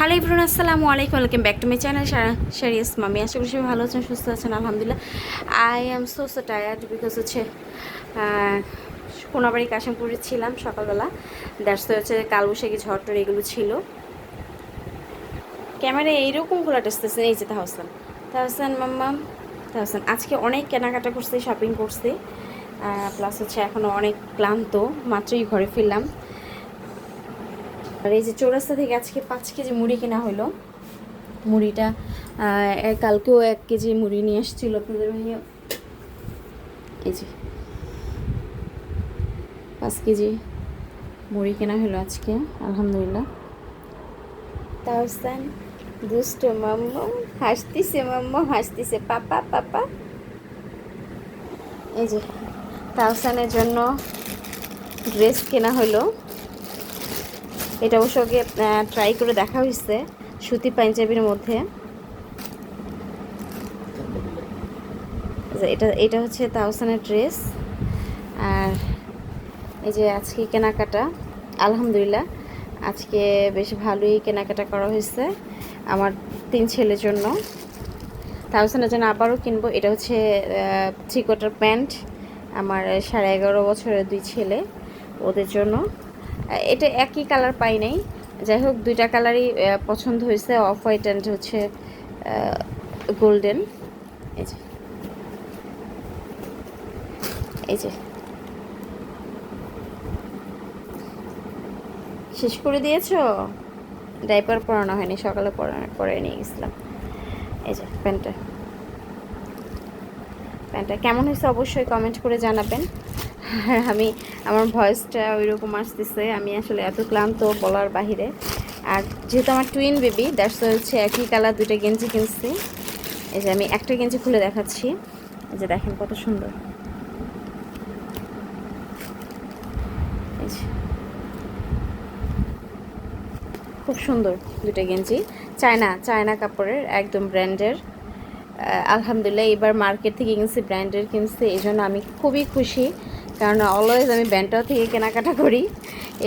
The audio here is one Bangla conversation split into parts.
হ্যালো এভরিওয়ান, আসসালামু আলাইকুম, welcome back to my channel শারিয়াস মামি। আশা করি সবাই ভালো আছেন, সুস্থ আছেন, আলহামদুলিল্লাহ। I am so tired because হচ্ছে কোনাবাড়ি কাশিমপুরে ছিলাম সকালবেলা। দ্যাটস হচ্ছে কালবৈশাখী ঝড়টর এগুলো ছিল। ক্যামেরায় এইরকম খোলা টেসতেছে। এই যে তাহসান তাহসান মাম্মা তাহসান আজকে অনেক কেনাকাটা করছে, শপিং করছে, প্লাস হচ্ছে এখনও অনেক ক্লান্ত, মাত্রই ঘরে ফিরলাম। আর এই যে চৌরাস্তা থেকে আজকে 5 কেজি মুড়ি কেনা হলো। মুড়িটা কালকেও 1 কেজি মুড়ি নিয়ে এসেছিল আপনাদের ভাইয়া। এই যে 5 কেজি মুড়ি কেনা হলো আজকে, আলহামদুলিল্লাহ। তাহসান দুষ্ট মাম্মা হাসতিছে পাপা পাপা। এই যে তাহসানের জন্য ড্রেস কেনা হলো। এটা অবশ্য ওকে ট্রাই করে দেখা হয়েছে সুতি পাঞ্জাবির মধ্যে। এটা হচ্ছে তাহসানের ড্রেস। আর এই যে আজকে কেনাকাটা, আলহামদুলিল্লাহ আজকে বেশ ভালোই কেনাকাটা করা হয়েছে আমার 3 ছেলের জন্য। তাহসানের জন্য আবারও কিনবো। এটা হচ্ছে 3/4 প্যান্ট আমার 11.5 বছরের 2 ছেলে, ওদের জন্য। এটা একই কালার পাই নাই, যাই হোক 2টা কালারই পছন্দ হয়েছে, অফ হোয়াইট অ্যান্ড হচ্ছে গোল্ডেন। এই যে এই যে শেষ করে দিয়েছো? ডাইপার পরানো হয়নি, সকালে পরে নিয়ে গেছিলাম। এই যে প্যান্টটা কেমন হয়েছে অবশ্যই কমেন্ট করে জানাবেন। আর আমার ভয়েসটা ওই রকম আসতেছে, আমি আসলে এত ক্লান্ত বলার বাহিরে। আর যেহেতু আমার টুইন বেবি, দ্যাটস হচ্ছে একই কালার 2টা গেঞ্জি কিনছি। এই যে আমি একটা গেঞ্জি খুলে দেখাচ্ছি, এই যে দেখেন কত সুন্দর। এই যে খুব সুন্দর 2টা গেঞ্জি, চায়না কাপড়ের, একদম ব্র্যান্ডের। আলহামদুলিল্লাহ এবার মার্কেট থেকে কিনছি, ব্র্যান্ডের কিনছি, এই জন্য আমি খুবই খুশি, কারণ অলওয়েজ আমি ব্র্যান্ডটাও থেকে কেনাকাটা করি।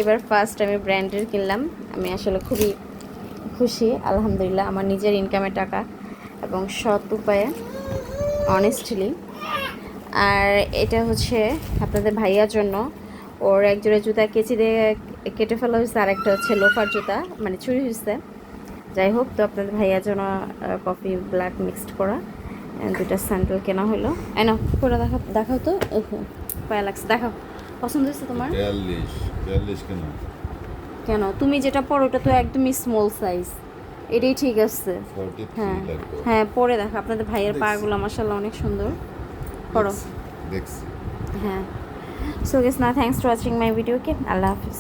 এবার ফার্স্ট আমি ব্র্যান্ডের কিনলাম, আমি আসলে খুবই খুশি আলহামদুলিল্লাহ। আমার নিজের ইনকামের টাকা এবং সৎ উপায়ে, অনেস্টলি। আর এটা হচ্ছে আপনাদের ভাইয়ার জন্য, ওর একজোড়া জুতা কেচি দিয়ে কেটে ফেলা হয়েছে, আর একটা হচ্ছে লোফার জুতা মানে চুরি হয়েছে। যাই হোক, তো আপনাদের ভাইয়ার জন্য কফি ব্ল্যাক মিক্সড করা 2টা স্যান্ডেল কেনা হলো। না পরে দেখাও তো, পায়া লাগছে, দেখাও। পছন্দ হয়েছে তোমার? 42 কেন? কেন, তুমি যেটা পরো ওটা তো একদমই স্মল সাইজ, এটাই ঠিক আছে। 43 হ্যাঁ লাগবে। হ্যাঁ, পরে দেখো, আপনাদের ভাইয়ের পাগুলো মাশাআল্লাহ অনেক সুন্দর। পরো। দেখছি। হ্যাঁ, সো গাইস, না thanks for watching my video. K Allah Hafiz.